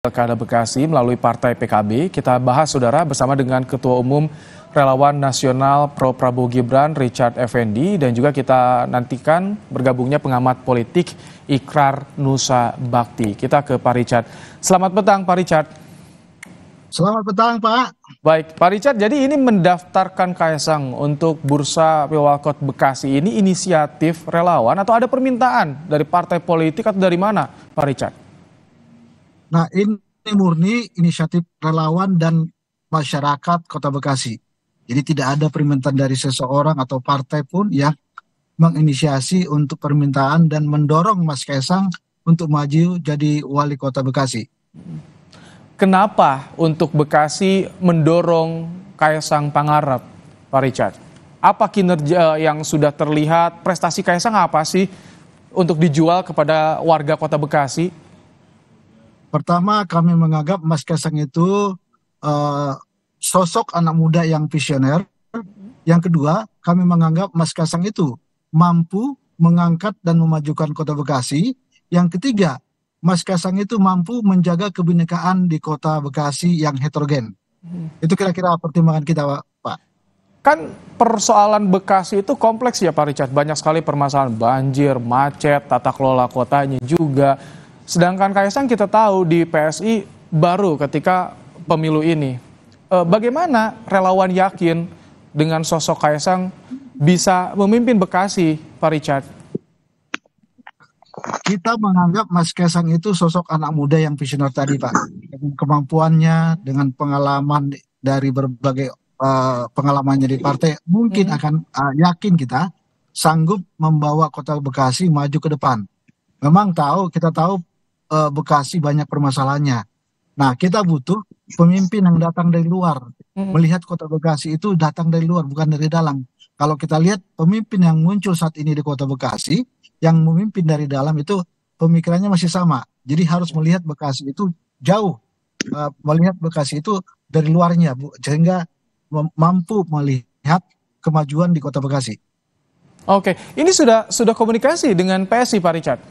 Pilkada Bekasi melalui Partai PKB. Kita bahas, saudara, bersama dengan Ketua Umum Relawan Nasional Pro Prabowo Gibran, Richard Effendi, dan juga kita nantikan bergabungnya pengamat politik Ikrar Nusa Bakti. Kita ke Pak Richard. Selamat petang, Pak Richard. Selamat petang, Pak. Baik, Pak Richard, jadi ini mendaftarkan Kaesang untuk Bursa Pilwalkot Bekasi ini inisiatif relawan atau ada permintaan dari partai politik atau dari mana, Pak Richard? Nah, ini murni inisiatif relawan dan masyarakat Kota Bekasi. Jadi tidak ada permintaan dari seseorang atau partai pun yang menginisiasi untuk permintaan dan mendorong Mas Kaesang untuk maju jadi wali kota Bekasi. Kenapa untuk Bekasi mendorong Kaesang Pangarep, Pak Richard? Apa kinerja yang sudah terlihat, prestasi Kaesang apa sih untuk dijual kepada warga Kota Bekasi? Pertama, kami menganggap Mas Kaesang itu sosok anak muda yang visioner. Yang kedua, kami menganggap Mas Kaesang itu mampu mengangkat dan memajukan Kota Bekasi. Yang ketiga, Mas Kaesang itu mampu menjaga kebinekaan di Kota Bekasi yang heterogen. Itu kira-kira pertimbangan kita, Pak. Kan persoalan Bekasi itu kompleks ya, Pak Richard. Banyak sekali permasalahan banjir, macet, tata kelola kotanya juga. Sedangkan Kaesang kita tahu di PSI baru ketika pemilu ini. Bagaimana relawan yakin dengan sosok Kaesang bisa memimpin Bekasi, Pak Richard? Kita menganggap Mas Kaesang itu sosok anak muda yang visioner tadi, Pak. Dengan kemampuannya, dengan pengalaman dari berbagai pengalamannya di partai, mungkin akan yakin kita sanggup membawa Kota Bekasi maju ke depan. Memang kita tahu Bekasi banyak permasalahannya. Nah, kita butuh pemimpin yang datang dari luar. Melihat Kota Bekasi itu datang dari luar, bukan dari dalam. Kalau kita lihat pemimpin yang muncul saat ini di Kota Bekasi, yang memimpin dari dalam itu pemikirannya masih sama. Jadi harus melihat Bekasi itu jauh. Melihat Bekasi itu dari luarnya, sehingga mampu melihat kemajuan di Kota Bekasi. Oke, ini sudah komunikasi dengan PSI, Pak Richard?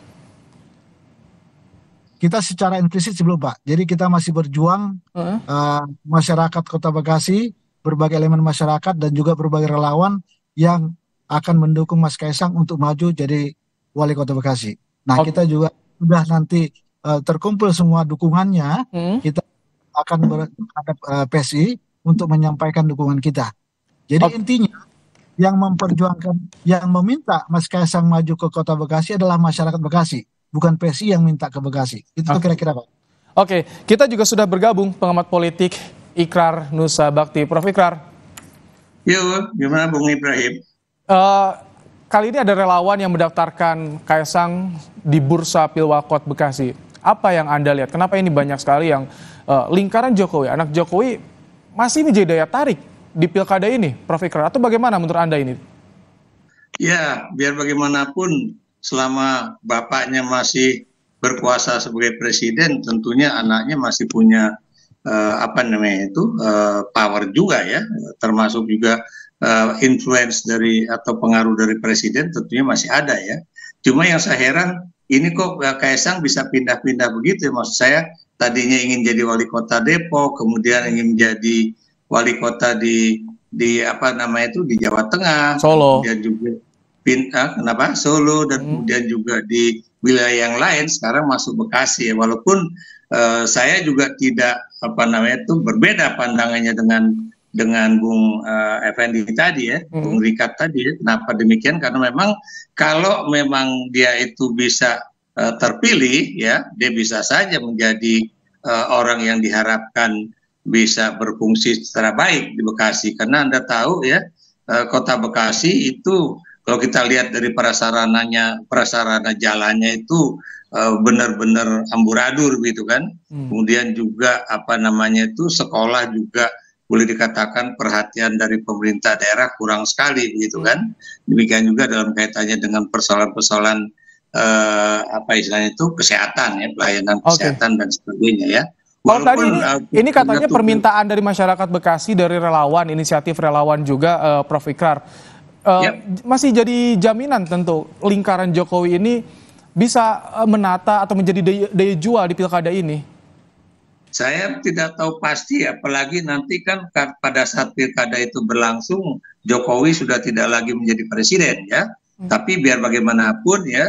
Kita secara implisit sebelum, Pak. Jadi kita masih berjuang, masyarakat Kota Bekasi, berbagai elemen masyarakat dan juga berbagai relawan yang akan mendukung Mas Kaesang untuk maju jadi wali Kota Bekasi. Nah, kita juga sudah nanti terkumpul semua dukungannya, kita akan berhadap PSI untuk menyampaikan dukungan kita. Jadi intinya yang memperjuangkan, yang meminta Mas Kaesang maju ke Kota Bekasi adalah masyarakat Bekasi. Bukan PSI yang minta ke Bekasi. Itu kira-kira, Pak. Oke, kita juga sudah bergabung pengamat politik Ikrar Nusa Bakti. Prof. Ikrar. Yuk, gimana Bung Ibrahim? Kali ini ada relawan yang mendaftarkan Kaesang di Bursa Pilwalkot Bekasi. Apa yang Anda lihat? Kenapa ini banyak sekali yang lingkaran Jokowi, anak Jokowi masih menjadi daya tarik di pilkada ini, Prof. Ikrar? Atau bagaimana menurut Anda ini? Ya, biar bagaimanapun selama bapaknya masih berkuasa sebagai presiden, tentunya anaknya masih punya power juga ya, termasuk juga influence dari atau pengaruh dari presiden tentunya masih ada ya. Cuma yang saya heran ini kok Kaesang bisa pindah-pindah begitu ya. Maksud saya tadinya ingin jadi wali kota Depok, kemudian ingin jadi wali kota di Jawa Tengah, Solo. kemudian juga Solo, dan kemudian juga di wilayah yang lain, sekarang masuk Bekasi ya. Walaupun saya juga tidak berbeda pandangannya dengan Bung Effendi tadi ya, Bung Richard tadi ya. Kenapa demikian? Karena memang kalau memang dia itu bisa terpilih ya, dia bisa saja menjadi orang yang diharapkan bisa berfungsi secara baik di Bekasi. Karena Anda tahu ya, Kota Bekasi itu kalau kita lihat dari prasarana jalannya itu benar-benar amburadul gitu kan. Kemudian juga sekolah juga boleh dikatakan perhatian dari pemerintah daerah kurang sekali begitu kan. Demikian juga dalam kaitannya dengan persoalan-persoalan kesehatan ya, pelayanan kesehatan dan sebagainya ya. Kalau tadi ini katanya permintaan dari masyarakat Bekasi, dari relawan, inisiatif relawan juga, Prof. Ikrar. Masih jadi jaminan tentu lingkaran Jokowi ini bisa menata atau menjadi daya jual di pilkada ini? Saya tidak tahu pasti, apalagi nanti kan pada saat pilkada itu berlangsung, Jokowi sudah tidak lagi menjadi presiden ya. Tapi biar bagaimanapun ya,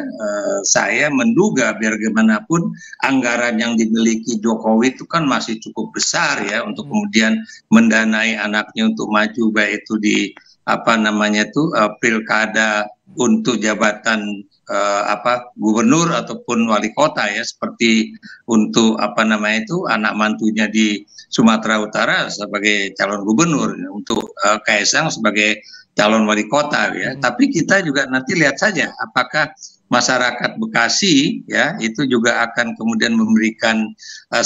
saya menduga biar bagaimanapun anggaran yang dimiliki Jokowi itu kan masih cukup besar ya untuk kemudian mendanai anaknya untuk maju, baik itu di apa namanya itu pilkada untuk jabatan gubernur ataupun wali kota ya, seperti untuk apa namanya itu anak mantunya di Sumatera Utara sebagai calon gubernur, untuk Kaisang sebagai calon wali kota ya. Tapi kita juga nanti lihat saja apakah masyarakat Bekasi ya itu juga akan kemudian memberikan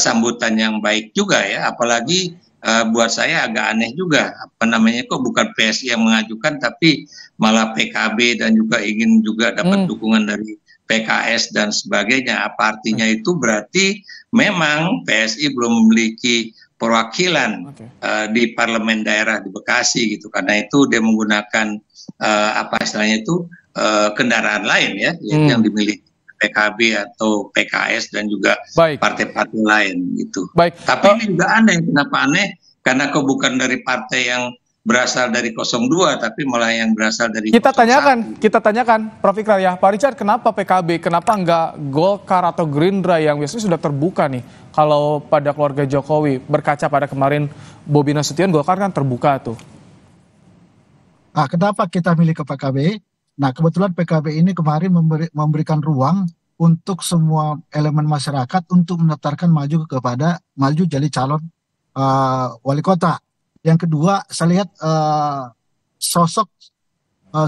sambutan yang baik juga ya, apalagi buat saya agak aneh juga, apa namanya, kok bukan PSI yang mengajukan tapi malah PKB dan juga ingin juga dapat dukungan dari PKS dan sebagainya. Apa artinya itu? Berarti memang PSI belum memiliki perwakilan di parlemen daerah di Bekasi gitu. Karena itu dia menggunakan apa istilahnya itu kendaraan lain ya yang dimiliki PKB atau PKS dan juga partai-partai lain gitu. Tapi ini juga aneh. Kenapa aneh? Karena kok bukan dari partai yang berasal dari 02, tapi malah yang berasal dari kita tanyakan, Prof. Ikrar ya, Pak Richard, kenapa PKB, kenapa enggak Golkar atau Gerindra yang biasanya sudah terbuka nih kalau pada keluarga Jokowi, berkaca pada kemarin Bobi Nasution, Golkar kan terbuka tuh. Nah, kenapa kita milih ke PKB? Nah, kebetulan PKB ini kemarin memberikan ruang untuk semua elemen masyarakat untuk mendaftarkan maju jadi calon wali kota. Yang kedua, saya lihat sosok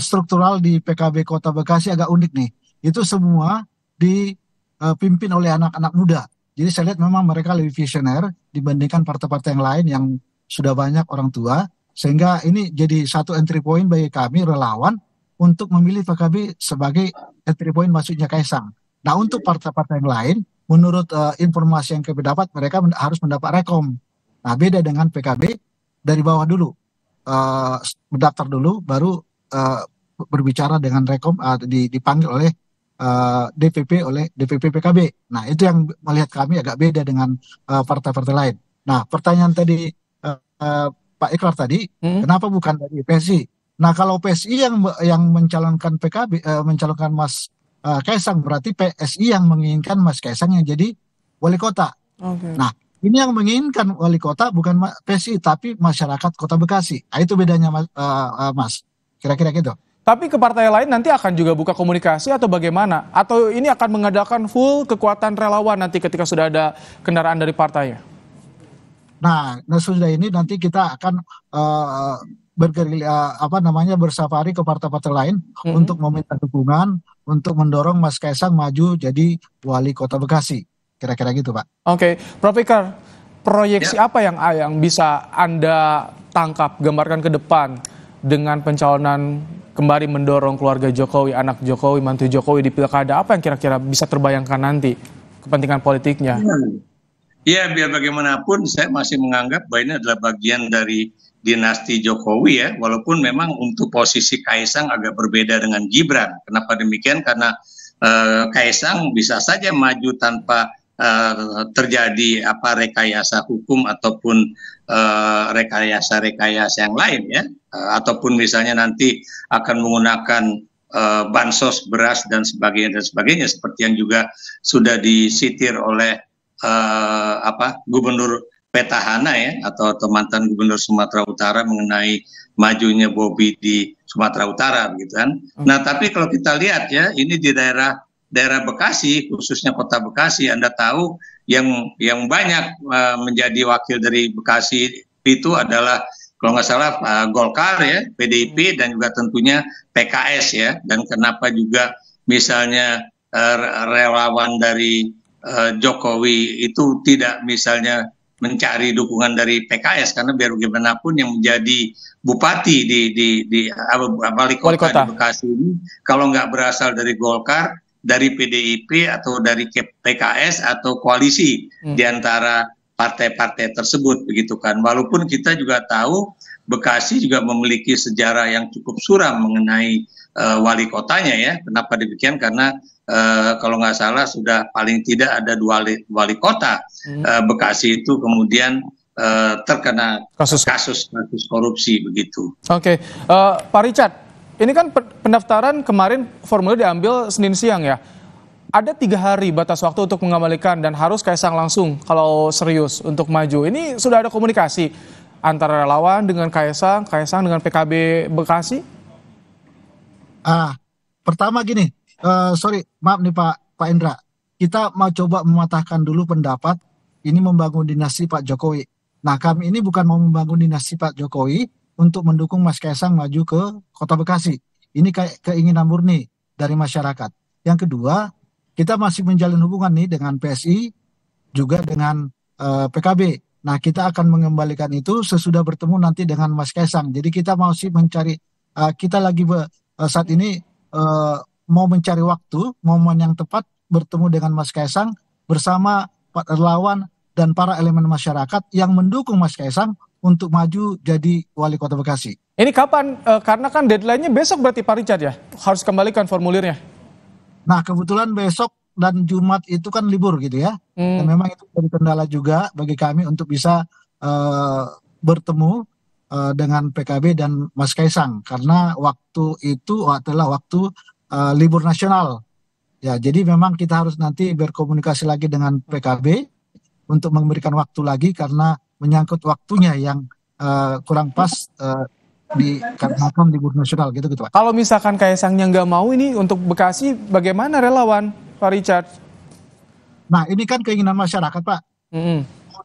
struktural di PKB Kota Bekasi agak unik nih. Itu semua dipimpin oleh anak-anak muda. Jadi saya lihat memang mereka lebih visioner dibandingkan partai-partai yang lain yang sudah banyak orang tua. Sehingga ini jadi satu entry point bagi kami relawan untuk memilih PKB sebagai entry point masuknya Kaisang. Nah, untuk partai-partai yang lain, menurut informasi yang kami dapat, mereka harus mendapat rekom. Nah, beda dengan PKB, dari bawah dulu, mendaftar dulu, baru berbicara dengan rekom, dipanggil oleh DPP PKB. Nah, itu yang melihat kami agak beda dengan partai-partai lain. Nah, pertanyaan tadi Pak Ikrar tadi, kenapa bukan dari PSI? Nah, kalau PSI yang mencalonkan PKB, mencalonkan Mas Kaisang, berarti PSI yang menginginkan Mas Kaisang yang jadi wali kota. Nah, ini yang menginginkan wali kota bukan PSI, tapi masyarakat Kota Bekasi. Nah, itu bedanya Mas. Kira-kira gitu. Tapi ke partai lain nanti akan juga buka komunikasi atau bagaimana? Atau ini akan mengadakan full kekuatan relawan nanti ketika sudah ada kendaraan dari partainya? Nah, sudah ini nanti kita akan bersafari ke partai-partai lain untuk meminta dukungan, untuk mendorong Mas Kaisang maju jadi wali Kota Bekasi. Kira-kira gitu, Pak. Oke, Prof. Ikrar, proyeksi apa yang bisa Anda tangkap, gambarkan ke depan dengan pencalonan kembali mendorong keluarga Jokowi, anak Jokowi, mantu Jokowi di pilkada? Apa yang kira-kira bisa terbayangkan nanti kepentingan politiknya? Ya, biar bagaimanapun saya masih menganggap bahwa ini adalah bagian dari dinasti Jokowi ya, walaupun memang untuk posisi Kaisang agak berbeda dengan Gibran. Kenapa demikian? Karena Kaisang bisa saja maju tanpa terjadi rekayasa hukum ataupun rekayasa yang lain ya, ataupun misalnya nanti akan menggunakan bansos beras dan sebagainya seperti yang juga sudah disitir oleh Gubernur Petahana ya, atau mantan Gubernur Sumatera Utara mengenai majunya Bobi di Sumatera Utara gitu kan. Nah, tapi kalau kita lihat ya, ini di daerah Bekasi, khususnya Kota Bekasi, Anda tahu yang banyak menjadi wakil dari Bekasi itu adalah kalau nggak salah Golkar ya, PDIP dan juga tentunya PKS ya. Dan kenapa juga misalnya relawan dari Jokowi itu tidak misalnya mencari dukungan dari PKS, karena biar bagaimanapun yang menjadi bupati di wali kota di Bekasi ini kalau nggak berasal dari Golkar, dari PDIP atau dari PKS atau koalisi di antara partai-partai tersebut begitu kan. Walaupun kita juga tahu Bekasi juga memiliki sejarah yang cukup suram mengenai wali kotanya ya. Kenapa demikian? Karena kalau nggak salah sudah paling tidak ada dua wali kota Bekasi itu kemudian terkena kasus korupsi begitu. Oke, Pak Richard, ini kan pendaftaran kemarin formulir diambil Senin siang ya. Ada 3 hari batas waktu untuk mengembalikan dan harus Kaisang langsung kalau serius untuk maju. Ini sudah ada komunikasi antara relawan dengan Kaisang dengan PKB Bekasi? Pertama gini, sorry, maaf nih Pak Indra, kita mau coba mematahkan dulu pendapat ini membangun dinasti Pak Jokowi. Nah, kami ini bukan mau membangun dinasti Pak Jokowi untuk mendukung Mas Kaisang maju ke Kota Bekasi. Ini keinginan murni dari masyarakat. Yang kedua, kita masih menjalin hubungan nih dengan PSI, juga dengan PKB. Nah, kita akan mengembalikan itu sesudah bertemu nanti dengan Mas Kaisang. Jadi kita masih mencari, kita lagi saat ini mau mencari waktu, momen yang tepat bertemu dengan Mas Kaisang bersama Pak relawan dan para elemen masyarakat yang mendukung Mas Kaisang untuk maju jadi wali kota Bekasi. Ini kapan? Karena kan deadline-nya besok berarti Pak Richard ya? Harus kembalikan formulirnya. Nah, kebetulan besok dan Jumat itu kan libur gitu ya. Dan memang itu jadi kendala juga bagi kami untuk bisa bertemu dengan PKB dan Mas Kaisang. Karena waktu itu adalah waktu libur nasional. Ya, jadi memang kita harus nanti berkomunikasi lagi dengan PKB untuk memberikan waktu lagi karena menyangkut waktunya yang kurang pas dikarenakan libur nasional gitu Pak. Kalau misalkan Kaisangnya nggak mau ini untuk Bekasi, bagaimana relawan Pak Richard? Nah, ini kan keinginan masyarakat Pak.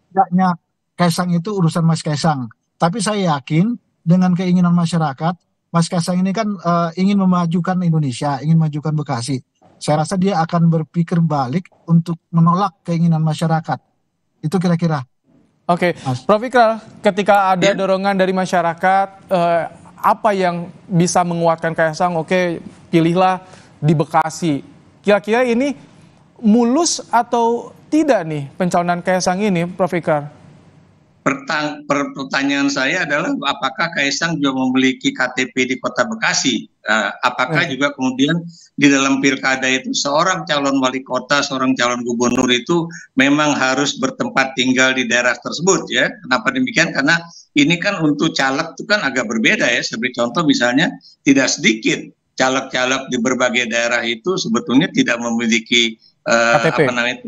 Tidaknya Kaisang itu urusan Mas Kaisang. Tapi saya yakin dengan keinginan masyarakat, Mas Kaisang ini kan ingin memajukan Indonesia, ingin memajukan Bekasi. Saya rasa dia akan berpikir balik untuk menolak keinginan masyarakat. Itu kira-kira. Oke, Prof. Ikral, ketika ada dorongan dari masyarakat, apa yang bisa menguatkan Kaisang? Oke, pilihlah di Bekasi. Kira-kira ini mulus atau tidak nih pencalonan Kaisang ini, Prof. Ikral? Pertanyaan saya adalah apakah Kaisang juga memiliki KTP di Kota Bekasi? Apakah juga kemudian di dalam pilkada itu seorang calon wali kota, seorang calon gubernur itu memang harus bertempat tinggal di daerah tersebut ya? Kenapa demikian? Karena ini kan untuk caleg itu kan agak berbeda ya. Sebagai contoh misalnya tidak sedikit caleg-caleg di berbagai daerah itu sebetulnya tidak memiliki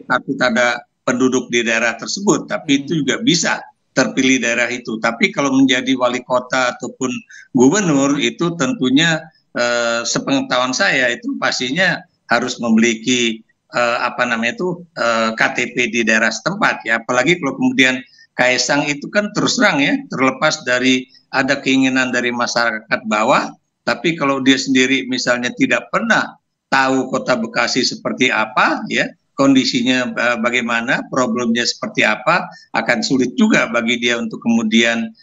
kartu tanda penduduk di daerah tersebut, tapi itu juga bisa terpilih daerah itu. Tapi kalau menjadi wali kota ataupun gubernur itu tentunya sepengetahuan saya itu pastinya harus memiliki KTP di daerah setempat ya. Apalagi kalau kemudian Kaisang itu kan terus terang ya, terlepas dari ada keinginan dari masyarakat bawah, tapi kalau dia sendiri misalnya tidak pernah tahu Kota Bekasi seperti apa ya, kondisinya bagaimana, problemnya seperti apa, akan sulit juga bagi dia untuk kemudian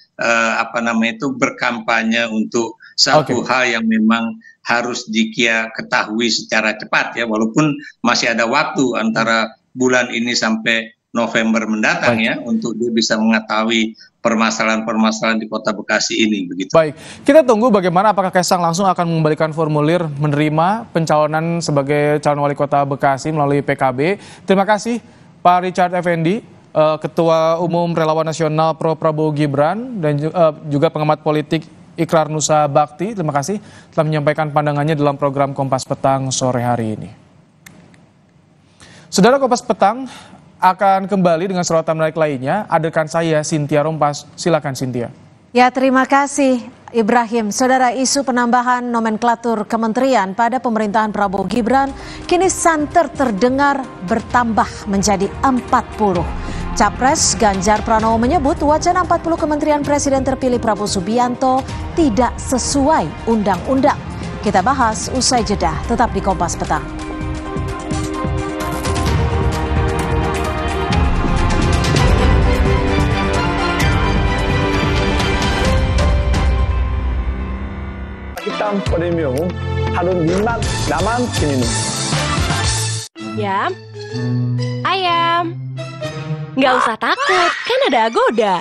berkampanye untuk satu hal yang memang harus dia ketahui secara cepat ya, walaupun masih ada waktu antara bulan ini sampai November mendatang ya, untuk dia bisa mengetahui permasalahan-permasalahan di Kota Bekasi ini begitu. Baik, kita tunggu bagaimana apakah Kaisang langsung akan mengembalikan formulir menerima pencalonan sebagai calon wali kota Bekasi melalui PKB. Terima kasih Pak Richard Effendi, Ketua Umum Relawan Nasional Pro Prabowo Gibran dan juga pengamat politik Ikrar Nusa Bakti. Terima kasih telah menyampaikan pandangannya dalam program Kompas Petang sore hari ini. Saudara, Kompas Petang akan kembali dengan sorotan menarik lainnya. Hadirkan saya, Cynthia Rompas. Silakan, Cynthia. Ya, terima kasih Ibrahim. Saudara, isu penambahan nomenklatur kementerian pada pemerintahan Prabowo Gibran kini santer terdengar bertambah menjadi 40. Capres Ganjar Pranowo menyebut wacana 40 kementerian Presiden terpilih Prabowo Subianto tidak sesuai undang-undang. Kita bahas usai jeda, tetap di Kompas Petang. hitam premium harus jimat daman sini. Ya, ayam. Nggak usah takut, kan ada Agoda.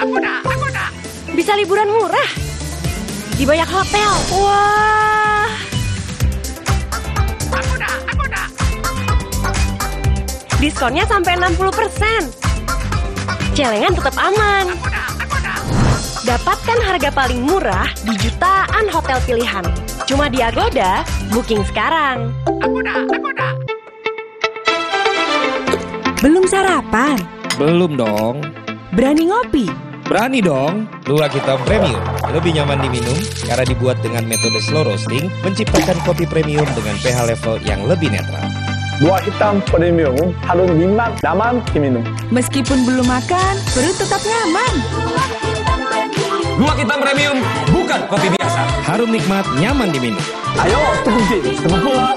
Agoda. Bisa liburan murah di banyak hotel. Wah. Agoda. Diskonnya sampai 60%. Celengan tetap aman. Dapatkan harga paling murah di jutaan hotel pilihan. Cuma di Agoda, booking sekarang. Belum sarapan? Belum dong. Berani ngopi? Berani dong. Luwak Hitam Premium lebih nyaman diminum karena dibuat dengan metode slow roasting, menciptakan kopi premium dengan pH level yang lebih netral. Luwak Hitam Premium harus nikmat, nyaman diminum. Meskipun belum makan, perut tetap nyaman. Luwak Hitam Premium bukan kopi biasa. Harum nikmat, nyaman diminum. Ayo, teman-teman,